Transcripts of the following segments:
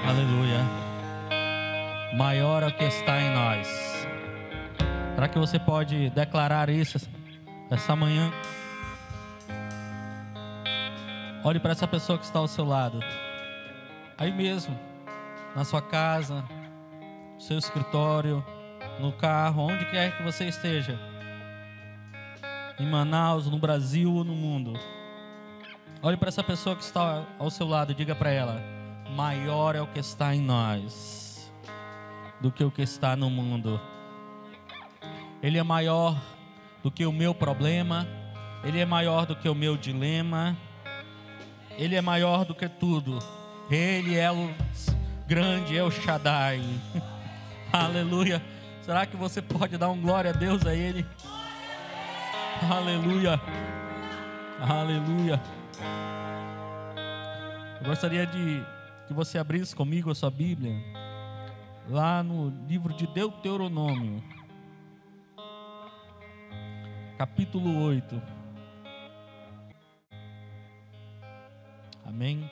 Aleluia. Maior é o que está em nós. Será que você pode declarar isso essa manhã? Olhe para essa pessoa que está ao seu lado. Aí mesmo, na sua casa, no seu escritório, no carro, onde quer que você esteja. Em Manaus, no Brasil ou no mundo. Olhe para essa pessoa que está ao seu lado e diga para ela: maior é o que está em nós do que o que está no mundo. Ele é maior do que o meu problema. Ele é maior do que o meu dilema. Ele é maior do que tudo. Ele é o grande El Shaddai. Aleluia. Será que você pode dar um glória a Deus a Ele? Aleluia. Aleluia. Eu gostaria de que você abrisse comigo a sua Bíblia lá no livro de Deuteronômio, capítulo 8. Amém?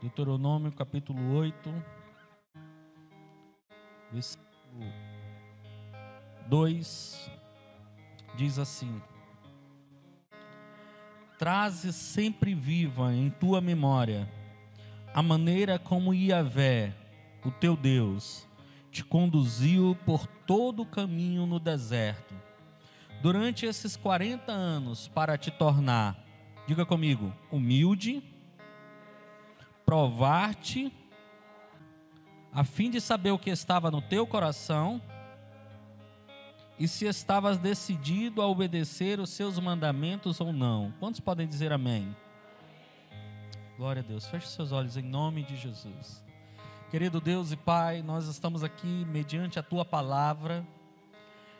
Deuteronômio, capítulo 8, versículo 2, diz assim: traze sempre viva em tua memória a maneira como Yahvé, o teu Deus, te conduziu por todo o caminho no deserto, durante esses 40 anos, para te tornar, diga comigo, humilde, provar-te, a fim de saber o que estava no teu coração, e se estavas decidido a obedecer os seus mandamentos ou não. Quantos podem dizer amém? Glória a Deus. Feche seus olhos em nome de Jesus. Querido Deus e Pai, nós estamos aqui mediante a Tua palavra,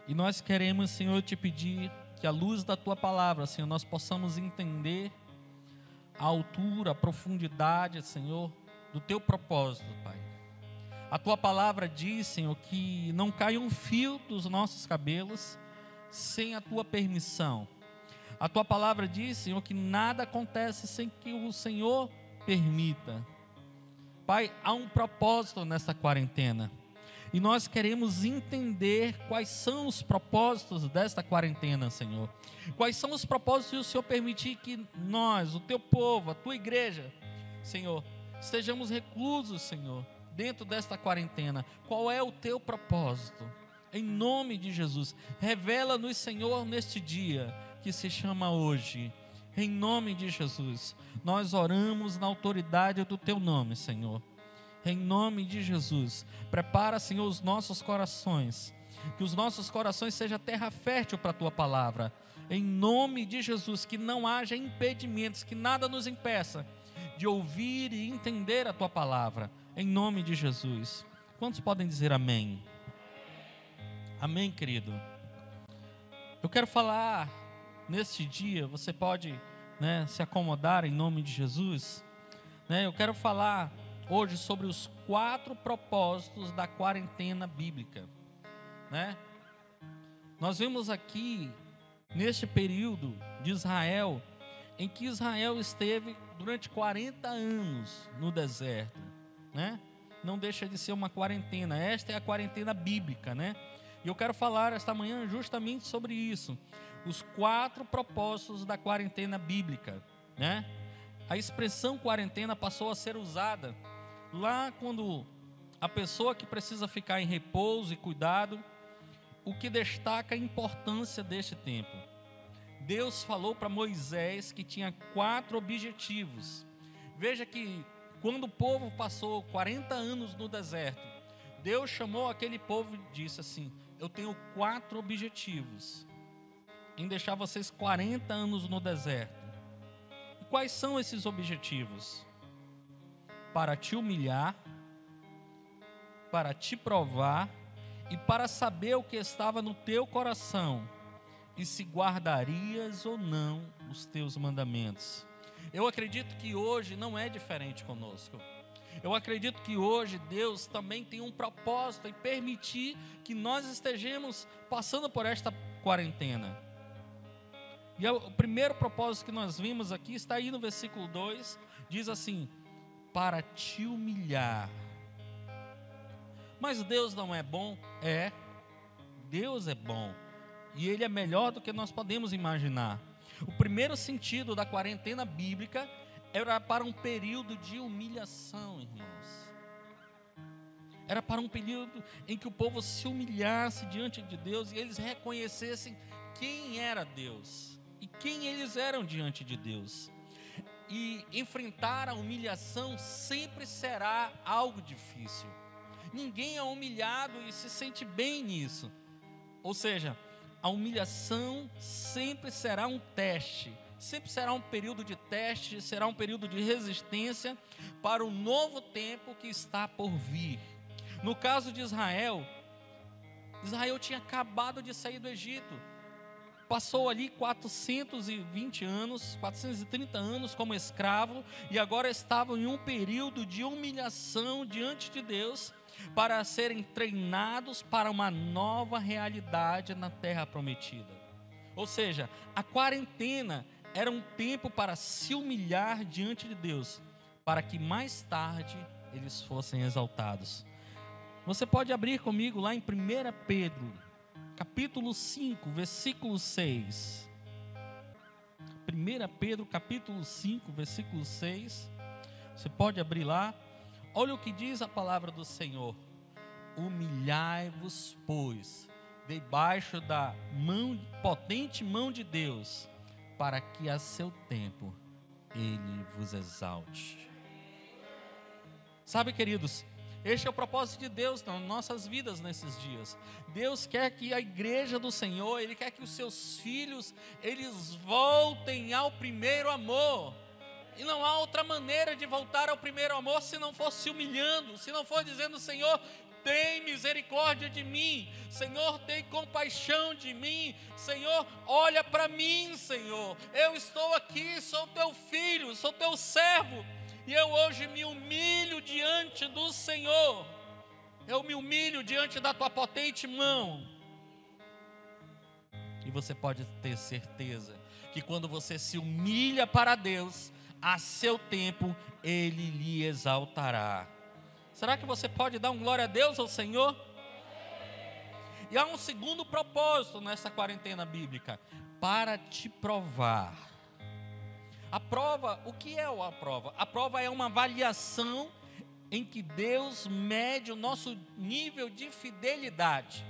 e nós queremos, Senhor, te pedir que à luz da Tua palavra, Senhor, nós possamos entender a altura, a profundidade, Senhor, do Teu propósito, Pai. A Tua palavra diz, Senhor, que não cai um fio dos nossos cabelos sem a Tua permissão. A Tua palavra diz, Senhor, que nada acontece sem que o Senhor permita. Pai, há um propósito nessa quarentena, e nós queremos entender quais são os propósitos desta quarentena, Senhor. Quais são os propósitos de o Senhor permitir que nós, o Teu povo, a Tua igreja, Senhor, estejamos reclusos, Senhor, dentro desta quarentena. Qual é o Teu propósito? Em nome de Jesus, revela-nos, Senhor, neste dia que se chama hoje. Em nome de Jesus, nós oramos na autoridade do Teu nome, Senhor. Em nome de Jesus, prepara, Senhor, os nossos corações, que os nossos corações sejam terra fértil para a Tua palavra. Em nome de Jesus, que não haja impedimentos, que nada nos impeça de ouvir e entender a Tua palavra. Em nome de Jesus. Quantos podem dizer amém? Amém, querido? Eu quero falar neste dia, você pode, se acomodar em nome de Jesus. Eu quero falar hoje sobre os 4 propósitos da quarentena bíblica. Nós vimos aqui, neste período de Israel, em que Israel esteve durante 40 anos no deserto. Não deixa de ser uma quarentena. Esta é a quarentena bíblica, E eu quero falar esta manhã justamente sobre isso. Os 4 propósitos da quarentena bíblica, A expressão quarentena passou a ser usada lá quando a pessoa que precisa ficar em repouso e cuidado, o que destaca a importância deste tempo. Deus falou para Moisés que tinha 4 objetivos. Veja que quando o povo passou 40 anos no deserto, Deus chamou aquele povo e disse assim: eu tenho 4 objetivos em deixar vocês 40 anos no deserto. E quais são esses objetivos? Para te humilhar, para te provar e para saber o que estava no teu coração e se guardarias ou não os teus mandamentos. Eu acredito que hoje não é diferente conosco. Eu acredito que hoje Deus também tem um propósito em permitir que nós estejamos passando por esta quarentena. E o primeiro propósito que nós vimos aqui está aí no versículo 2, diz assim: para te humilhar. Mas Deus não é bom? É. Deus é bom. E Ele é melhor do que nós podemos imaginar. O primeiro sentido da quarentena bíblica era para um período de humilhação, irmãos. Era para um período em que o povo se humilhasse diante de Deus e eles reconhecessem quem era Deus e quem eles eram diante de Deus. E enfrentar a humilhação sempre será algo difícil. Ninguém é humilhado e se sente bem nisso. Ou seja, a humilhação sempre será um teste, sempre será um período de teste, será um período de resistência para o novo tempo que está por vir. No caso de Israel, Israel tinha acabado de sair do Egito. Passou ali 420 anos, 430 anos como escravo, e agora estavam em um período de humilhação diante de Deus, para serem treinados para uma nova realidade na terra prometida. Ou seja, a quarentena era um tempo para se humilhar diante de Deus, para que mais tarde eles fossem exaltados. Você pode abrir comigo lá em 1 Pedro, capítulo 5, versículo 6. 1 Pedro, capítulo 5, versículo 6. Você pode abrir lá. Olha o que diz a palavra do Senhor: humilhai-vos, pois, debaixo da potente mão de Deus, para que a seu tempo Ele vos exalte. Sabe, queridos, este é o propósito de Deus nas nossas vidas nesses dias. Deus quer que a igreja do Senhor, Ele quer que os seus filhos, eles voltem ao primeiro amor. E não há outra maneira de voltar ao primeiro amor se não for se humilhando, se não for dizendo: Senhor, tem misericórdia de mim, Senhor, tem compaixão de mim, Senhor, olha para mim, Senhor, eu estou aqui, sou teu filho, sou teu servo, e eu hoje me humilho diante do Senhor, eu me humilho diante da tua potente mão. E você pode ter certeza que quando você se humilha para Deus, a seu tempo Ele lhe exaltará. Será que você pode dar um glória a Deus ao Senhor? E há um segundo propósito nessa quarentena bíblica: para te provar. A prova, o que é a prova? A prova é uma avaliação em que Deus mede o nosso nível de fidelidade.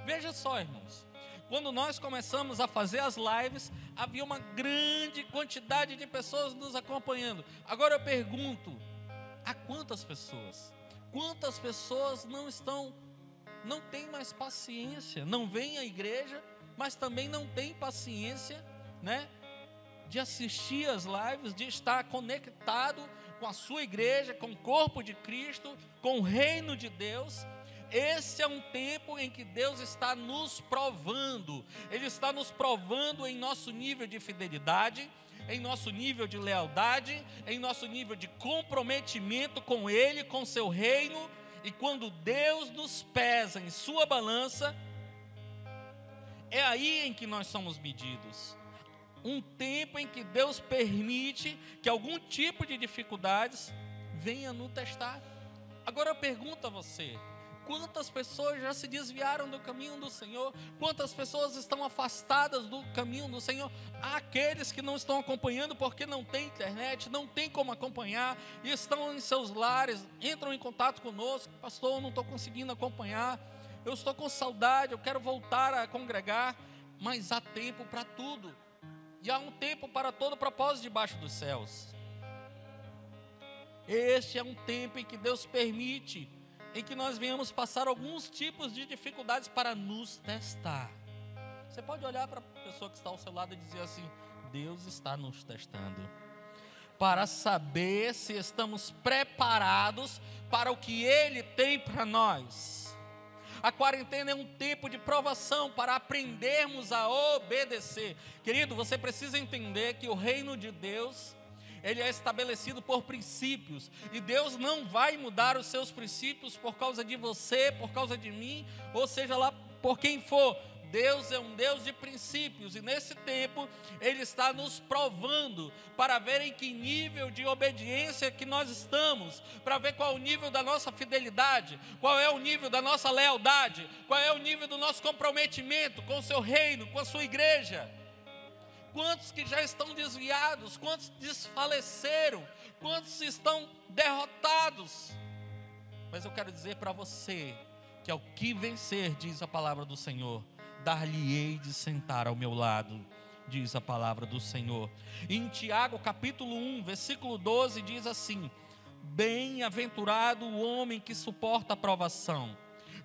Veja só, irmãos, quando nós começamos a fazer as lives, havia uma grande quantidade de pessoas nos acompanhando. Agora eu pergunto: a quantas pessoas? Quantas pessoas não têm mais paciência, não vêm à igreja, mas também não têm paciência, né, de assistir as lives, de estar conectado com a sua igreja, com o corpo de Cristo, com o reino de Deus? Esse é um tempo em que Deus está nos provando. Ele está nos provando em nosso nível de fidelidade, em nosso nível de lealdade, em nosso nível de comprometimento com Ele, com seu reino. E quando Deus nos pesa em sua balança, é aí em que nós somos medidos. Um tempo em que Deus permite que algum tipo de dificuldades venha nos testar. Agora eu pergunto a você: quantas pessoas já se desviaram do caminho do Senhor? Quantas pessoas estão afastadas do caminho do Senhor? Há aqueles que não estão acompanhando porque não tem internet, não tem como acompanhar, e estão em seus lares, entram em contato conosco: pastor, eu não estou conseguindo acompanhar, eu estou com saudade, eu quero voltar a congregar. Mas há tempo para tudo, e há um tempo para todo propósito debaixo dos céus. Este é um tempo em que Deus permite, em que nós venhamos passar alguns tipos de dificuldades para nos testar. Você pode olhar para a pessoa que está ao seu lado e dizer assim: Deus está nos testando, para saber se estamos preparados para o que Ele tem para nós. A quarentena é um tempo de provação para aprendermos a obedecer. Querido, você precisa entender que o reino de Deus, ele é estabelecido por princípios, e Deus não vai mudar os seus princípios por causa de você, por causa de mim, ou seja lá por quem for. Deus é um Deus de princípios, e nesse tempo Ele está nos provando para ver em que nível de obediência que nós estamos, para ver qual é o nível da nossa fidelidade, qual é o nível da nossa lealdade, qual é o nível do nosso comprometimento com o seu reino, com a sua igreja. Quantos que já estão desviados, quantos desfaleceram, quantos estão derrotados. Mas eu quero dizer para você que ao que vencer, diz a palavra do Senhor, dar-lhe-ei de sentar ao meu lado, diz a palavra do Senhor. Em Tiago capítulo 1, versículo 12 diz assim: bem-aventurado o homem que suporta a provação,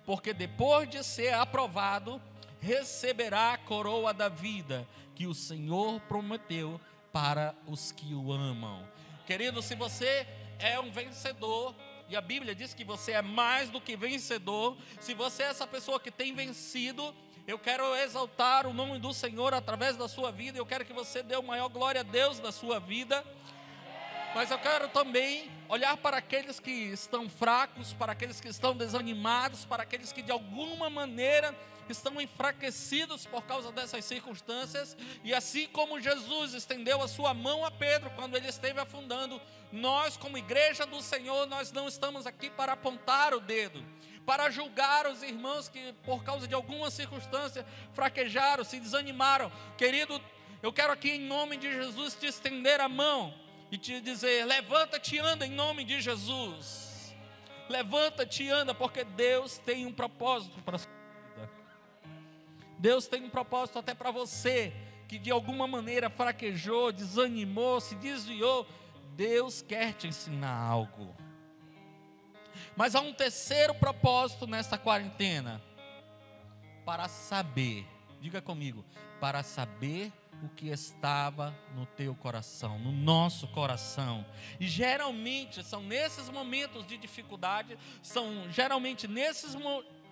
porque depois de ser aprovado, receberá a coroa da vida que o Senhor prometeu para os que o amam. Querido, se você é um vencedor, e a Bíblia diz que você é mais do que vencedor, se você é essa pessoa que tem vencido, eu quero exaltar o nome do Senhor através da sua vida, eu quero que você dê o maior glória a Deus na sua vida. Mas eu quero também olhar para aqueles que estão fracos, para aqueles que estão desanimados, para aqueles que de alguma maneira estão enfraquecidos por causa dessas circunstâncias. E assim como Jesus estendeu a sua mão a Pedro quando ele esteve afundando, nós como igreja do Senhor, nós não estamos aqui para apontar o dedo, para julgar os irmãos que por causa de alguma circunstância fraquejaram, se desanimaram. Querido, eu quero aqui em nome de Jesus te estender a mão e te dizer: levanta-te e anda em nome de Jesus. Levanta-te e anda, porque Deus tem um propósito para a sua vida. Deus tem um propósito até para você, que de alguma maneira fraquejou, desanimou, se desviou. Deus quer te ensinar algo. Mas há um terceiro propósito nesta quarentena: para saber, diga comigo, para saber o que estava no teu coração, no nosso coração. E geralmente são nesses momentos de dificuldade, são geralmente nesses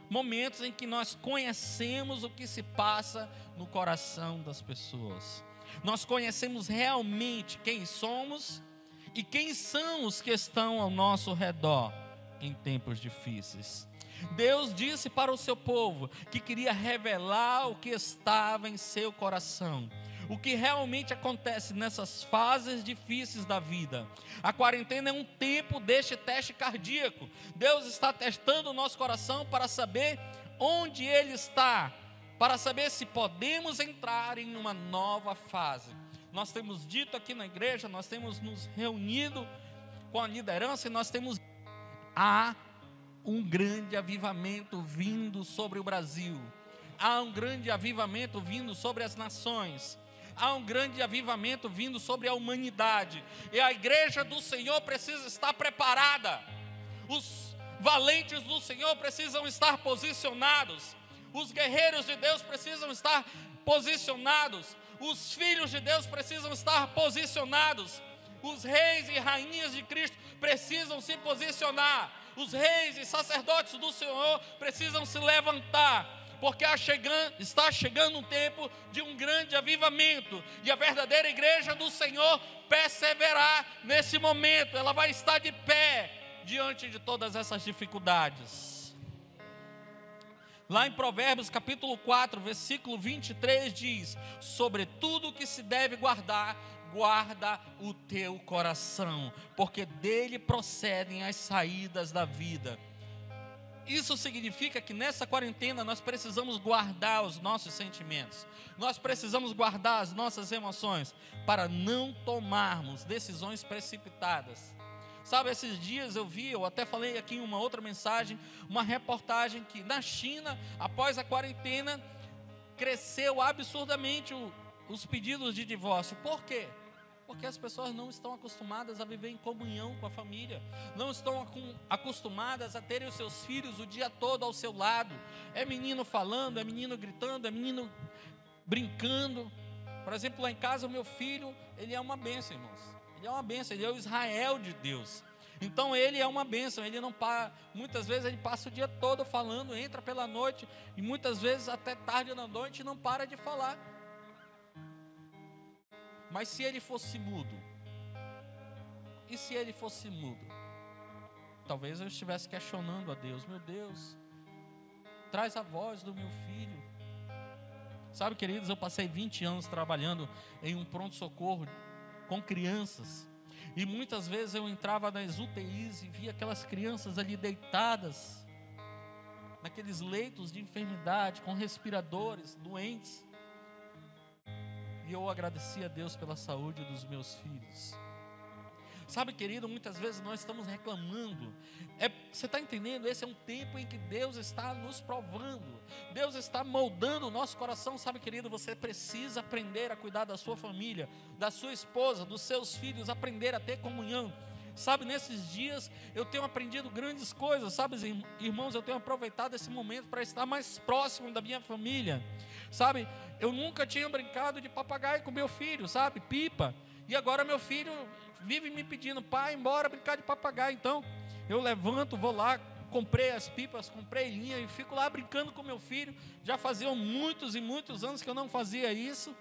momentos em que nós conhecemos o que se passa no coração das pessoas. Nós conhecemos realmente quem somos e quem são os que estão ao nosso redor em tempos difíceis. Deus disse para o seu povo que queria revelar o que estava em seu coração, o que realmente acontece nessas fases difíceis da vida. A quarentena é um tempo deste teste cardíaco. Deus está testando o nosso coração para saber onde ele está, para saber se podemos entrar em uma nova fase. Nós temos dito aqui na igreja, nós temos nos reunido com a liderança e nós temos um grande avivamento vindo sobre o Brasil. Há um grande avivamento vindo sobre as nações. Há um grande avivamento vindo sobre a humanidade. E a igreja do Senhor precisa estar preparada. Os valentes do Senhor precisam estar posicionados. Os guerreiros de Deus precisam estar posicionados. Os filhos de Deus precisam estar posicionados. Os reis e rainhas de Cristo precisam se posicionar. Os reis e sacerdotes do Senhor precisam se levantar, porque está chegando um tempo de um grande avivamento, e a verdadeira igreja do Senhor perseverar nesse momento. Ela vai estar de pé diante de todas essas dificuldades. Lá em Provérbios capítulo 4, versículo 23 diz: sobre tudo que se deve guardar, guarda o teu coração, porque dele procedem as saídas da vida. Isso significa que nessa quarentena nós precisamos guardar os nossos sentimentos, nós precisamos guardar as nossas emoções, para não tomarmos decisões precipitadas. Sabe, esses dias eu até falei aqui em uma outra mensagem, uma reportagem que na China, após a quarentena, cresceu absurdamente os pedidos de divórcio. Por quê? Porque as pessoas não estão acostumadas a viver em comunhão com a família, não estão acostumadas a terem os seus filhos o dia todo ao seu lado. É menino falando, é menino gritando, é menino brincando. Por exemplo, lá em casa o meu filho, ele é uma bênção, irmãos. Ele é uma bênção, ele é o Israel de Deus. Então ele é uma bênção, ele não para, muitas vezes ele passa o dia todo falando, entra pela noite, e muitas vezes até tarde da noite não para de falar. Mas se ele fosse mudo, e se ele fosse mudo, talvez eu estivesse questionando a Deus: meu Deus, traz a voz do meu filho. Sabe, queridos, eu passei 20 anos trabalhando em um pronto-socorro com crianças. E muitas vezes eu entrava nas UTIs e via aquelas crianças ali deitadas, naqueles leitos de enfermidade, com respiradores, doentes. E eu agradecia a Deus pela saúde dos meus filhos. Sabe, querido, muitas vezes nós estamos reclamando. Você está entendendo? Esse é um tempo em que Deus está nos provando. Deus está moldando o nosso coração. Sabe, querido, você precisa aprender a cuidar da sua família, da sua esposa, dos seus filhos, aprender a ter comunhão. Sabe, nesses dias eu tenho aprendido grandes coisas. Sabe, irmãos, eu tenho aproveitado esse momento para estar mais próximo da minha família. Sabe, eu nunca tinha brincado de papagaio com meu filho, sabe, pipa. E agora meu filho vive me pedindo: pai, embora brincar de papagaio. Então eu levanto, vou lá, comprei as pipas, comprei linha e fico lá brincando com meu filho. Já faziam muitos e muitos anos que eu não fazia isso.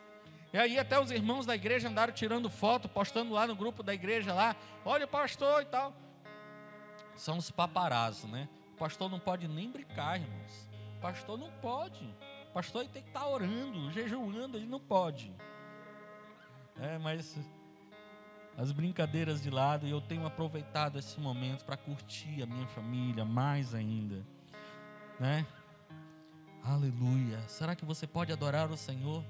E aí até os irmãos da igreja andaram tirando foto, postando lá no grupo da igreja lá: olha o pastor e tal. São os paparazzi, né? O pastor não pode nem brincar, irmãos. O pastor não pode. O pastor tem que estar orando, jejuando, ele não pode. Mas as brincadeiras de lado, e eu tenho aproveitado esse momento para curtir a minha família mais ainda, né? Aleluia. Será que você pode adorar o Senhor?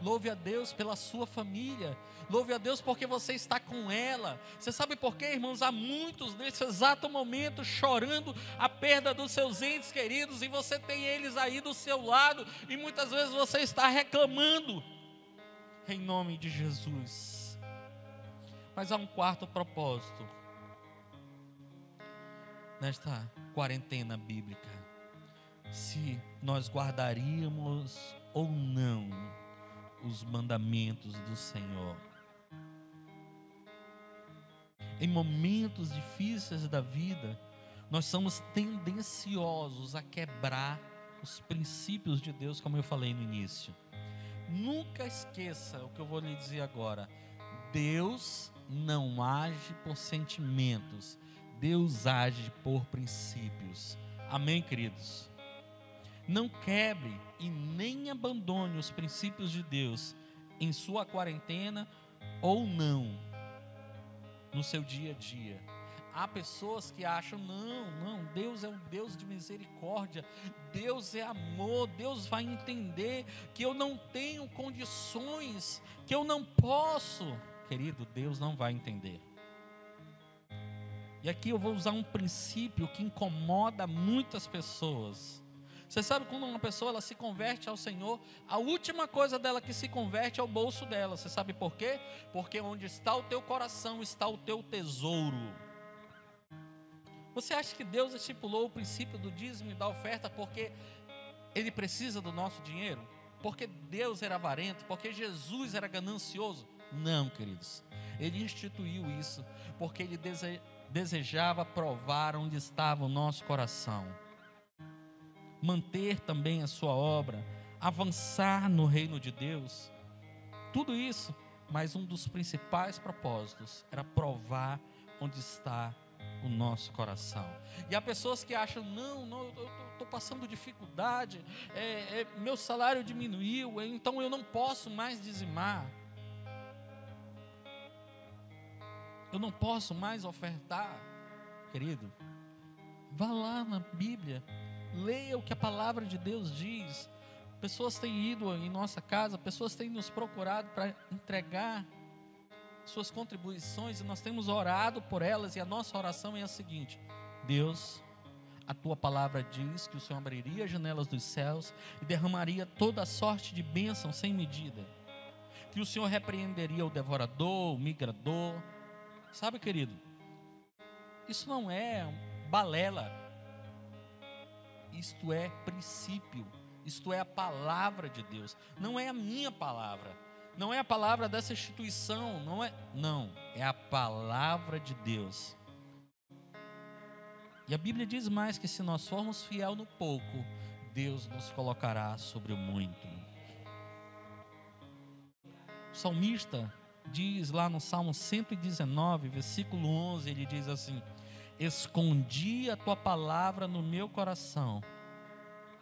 Louve a Deus pela sua família. Louve a Deus porque você está com ela. Você sabe por quê, irmãos? Há muitos nesse exato momento chorando a perda dos seus entes queridos, e você tem eles aí do seu lado, e muitas vezes você está reclamando. Em nome de Jesus. Mas há um quarto propósito nesta quarentena bíblica: se nós guardaríamos ou não os mandamentos do Senhor. Em momentos difíceis da vida, nós somos tendenciosos a quebrar os princípios de Deus, como eu falei no início. Nunca esqueça o que eu vou lhe dizer agora: Deus não age por sentimentos, Deus age por princípios. Amém, queridos? Não quebre e nem abandone os princípios de Deus em sua quarentena ou não, no seu dia a dia. Há pessoas que acham: não, Deus é um Deus de misericórdia, Deus é amor, Deus vai entender que eu não tenho condições, que eu não posso. Querido, Deus não vai entender. E aqui eu vou usar um princípio que incomoda muitas pessoas. Você sabe, quando uma pessoa ela se converte ao Senhor, a última coisa dela que se converte é o bolso dela. Você sabe por quê? Porque onde está o teu coração está o teu tesouro. Você acha que Deus estipulou o princípio do dízimo e da oferta porque Ele precisa do nosso dinheiro? Porque Deus era avarento? Porque Jesus era ganancioso? Não, queridos. Ele instituiu isso porque Ele desejava provar onde estava o nosso coração. Manter também a sua obra, avançar no reino de Deus. Tudo isso, mas um dos principais propósitos era provar onde está o nosso coração. E há pessoas que acham: não, eu estou passando dificuldade, meu salário diminuiu, então eu não posso mais dizimar, eu não posso mais ofertar. Querido, vá lá na Bíblia, leia o que a palavra de Deus diz. Pessoas têm ido em nossa casa, pessoas têm nos procurado para entregar suas contribuições, e nós temos orado por elas, e a nossa oração é a seguinte: Deus, a tua palavra diz que o Senhor abriria as janelas dos céus e derramaria toda a sorte de bênção sem medida, que o Senhor repreenderia o devorador, o migrador. Sabe, querido, isso não é balela, isto é princípio, isto é a palavra de Deus, não é a minha palavra, não é a palavra dessa instituição, não, é a palavra de Deus. E a Bíblia diz mais que se nós formos fiel no pouco, Deus nos colocará sobre o muito. O salmista diz lá no Salmo 119, versículo 11, ele diz assim: escondi a tua palavra no meu coração,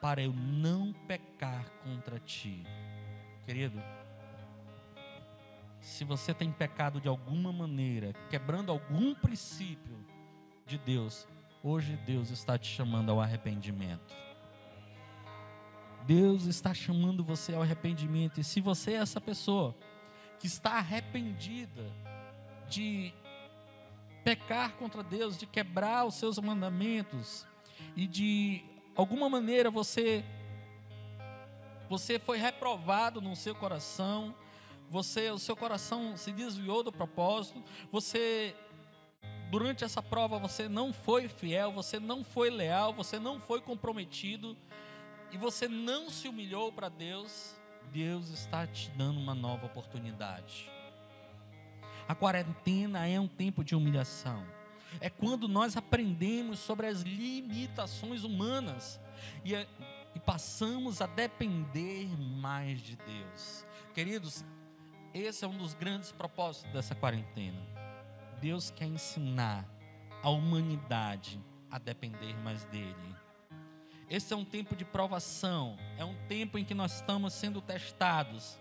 para eu não pecar contra ti. Querido, se você tem pecado de alguma maneira, quebrando algum princípio de Deus, hoje Deus está te chamando ao arrependimento. Deus está chamando você ao arrependimento. E se você é essa pessoa que está arrependida de pecar contra Deus, de quebrar os seus mandamentos, e de alguma maneira você foi reprovado no seu coração, o seu coração se desviou do propósito, durante essa prova você não foi fiel, você não foi leal, você não foi comprometido, e você não se humilhou para Deus, Deus está te dando uma nova oportunidade. A quarentena é um tempo de humilhação. É quando nós aprendemos sobre as limitações humanas e passamos a depender mais de Deus. Queridos, esse é um dos grandes propósitos dessa quarentena. Deus quer ensinar a humanidade a depender mais dele. Esse é um tempo de provação, é um tempo em que nós estamos sendo testados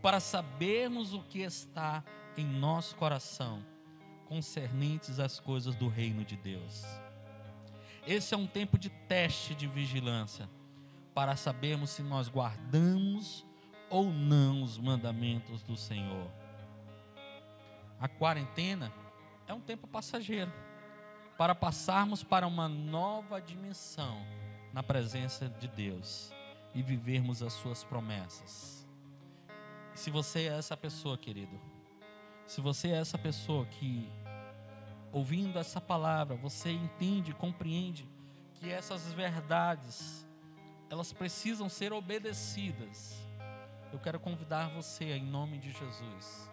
para sabermos o que está em nosso coração concernentes às coisas do reino de Deus. Esse é um tempo de teste de vigilância para sabermos se nós guardamos ou não os mandamentos do Senhor. A quarentena é um tempo passageiro para passarmos para uma nova dimensão na presença de Deus e vivermos as suas promessas. Se você é essa pessoa, querido, se você é essa pessoa que, ouvindo essa palavra, você entende, compreende que essas verdades, elas precisam ser obedecidas, eu quero convidar você, em nome de Jesus,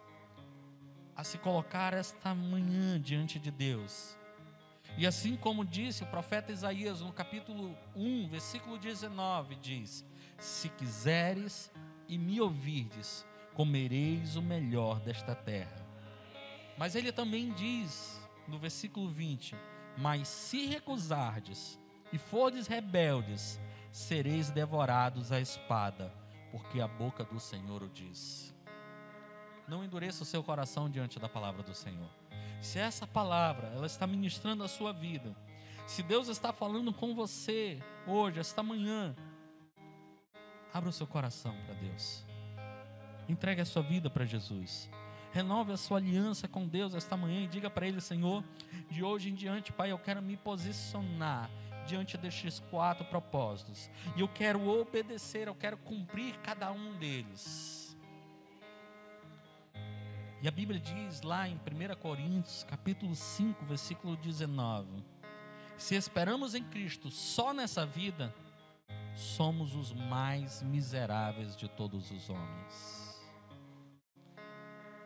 a se colocar esta manhã diante de Deus. E assim como disse o profeta Isaías no capítulo 1, versículo 19, diz: se quiseres e me ouvirdes, comereis o melhor desta terra. Mas ele também diz no versículo 20: mas se recusardes e fordes rebeldes, sereis devorados à espada, porque a boca do Senhor o diz. Não endureça o seu coração diante da palavra do Senhor. Se essa palavra, ela está ministrando a sua vida, se Deus está falando com você hoje, esta manhã, abra o seu coração para Deus. Entregue a sua vida para Jesus. Renove a sua aliança com Deus esta manhã e diga para Ele: Senhor, de hoje em diante, Pai, eu quero me posicionar diante destes 4 propósitos. E eu quero obedecer, eu quero cumprir cada um deles. E a Bíblia diz lá em 1 Coríntios, capítulo 5, versículo 19: se esperamos em Cristo só nessa vida, somos os mais miseráveis de todos os homens.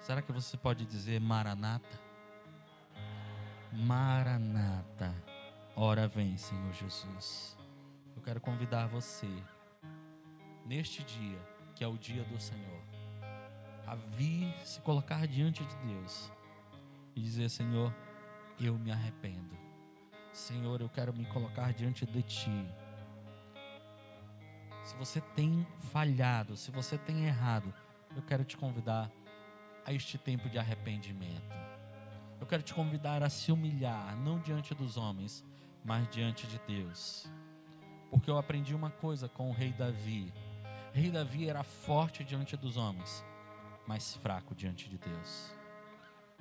Será que você pode dizer: Maranata? Maranata, ora vem, Senhor Jesus. Eu quero convidar você, neste dia, que é o dia do Senhor, a vir se colocar diante de Deus e dizer: Senhor, eu me arrependo. Senhor, eu quero me colocar diante de Ti. Se você tem falhado, se você tem errado, eu quero te convidar a este tempo de arrependimento. Eu quero te convidar a se humilhar, não diante dos homens, mas diante de Deus. Porque eu aprendi uma coisa com o rei Davi. O rei Davi era forte diante dos homens, mas fraco diante de Deus.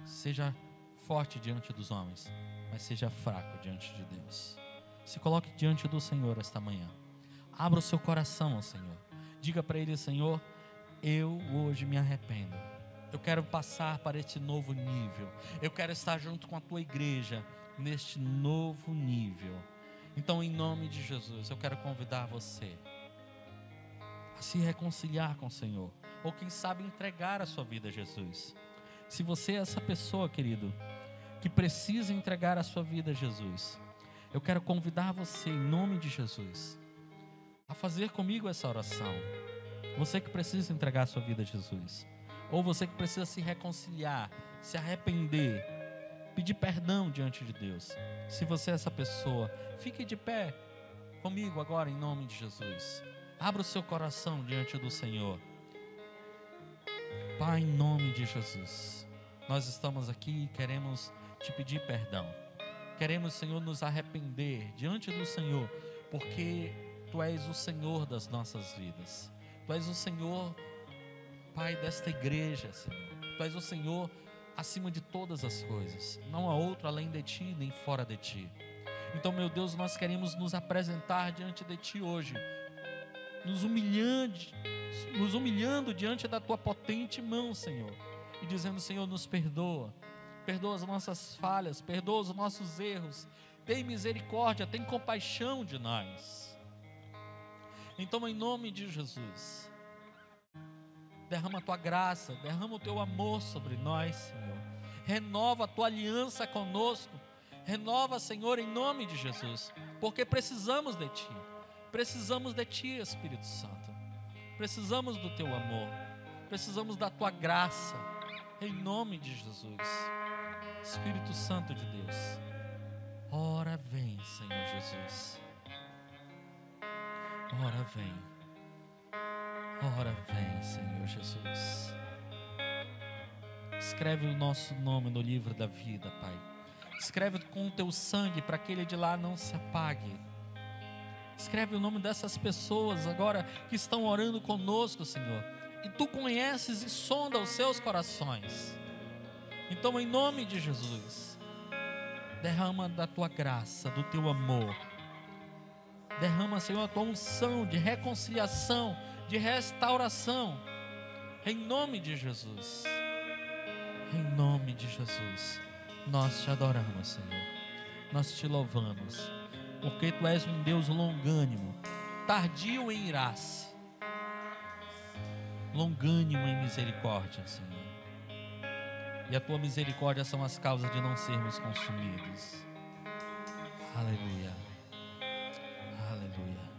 Seja forte diante dos homens, mas seja fraco diante de Deus. Se coloque diante do Senhor esta manhã. Abra o seu coração ao Senhor. Diga para Ele: Senhor, eu hoje me arrependo. Eu quero passar para este novo nível. Eu quero estar junto com a Tua igreja neste novo nível. Então, em nome de Jesus, eu quero convidar você a se reconciliar com o Senhor. Ou quem sabe entregar a sua vida a Jesus. Se você é essa pessoa, querido, que precisa entregar a sua vida a Jesus, eu quero convidar você, em nome de Jesus, a fazer comigo essa oração. Você que precisa entregar a sua vida a Jesus, ou você que precisa se reconciliar, se arrepender, pedir perdão diante de Deus. Se você é essa pessoa, fique de pé comigo agora, em nome de Jesus. Abra o seu coração diante do Senhor Pai, em nome de Jesus, nós estamos aqui e queremos te pedir perdão. Queremos, Senhor, nos arrepender diante do Senhor, porque Tu és o Senhor das nossas vidas. Tu és o Senhor, Pai, desta igreja, Senhor. Tu és o Senhor acima de todas as coisas. Não há outro além de Ti, nem fora de Ti. Então, meu Deus, nós queremos nos apresentar diante de Ti hoje, nos humilhando diante da Tua potente mão, Senhor, e dizendo: Senhor, nos perdoa. Perdoa as nossas falhas, perdoa os nossos erros, tem misericórdia, tem compaixão de nós. Então, em nome de Jesus, derrama a Tua graça, derrama o Teu amor sobre nós, Senhor. Renova a Tua aliança conosco, renova, Senhor, em nome de Jesus, porque precisamos de Ti, Espírito Santo, precisamos do Teu amor, precisamos da Tua graça, em nome de Jesus. Espírito Santo de Deus, ora vem, Senhor Jesus, ora vem, Senhor Jesus. Escreve o nosso nome no livro da vida, Pai. Escreve com o Teu sangue para que ele de lá não se apague. Escreve o nome dessas pessoas agora que estão orando conosco, Senhor, e Tu conheces e sonda os seus corações. Então, em nome de Jesus, derrama da Tua graça, do Teu amor. Derrama, Senhor, a Tua unção de reconciliação, de restauração. Em nome de Jesus. Em nome de Jesus. Nós Te adoramos, Senhor. Nós Te louvamos. Porque Tu és um Deus longânimo, tardio em irar-se, longânimo em misericórdia, Senhor. E a Tua misericórdia são as causas de não sermos consumidos. Aleluia. Aleluia.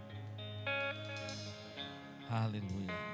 Aleluia.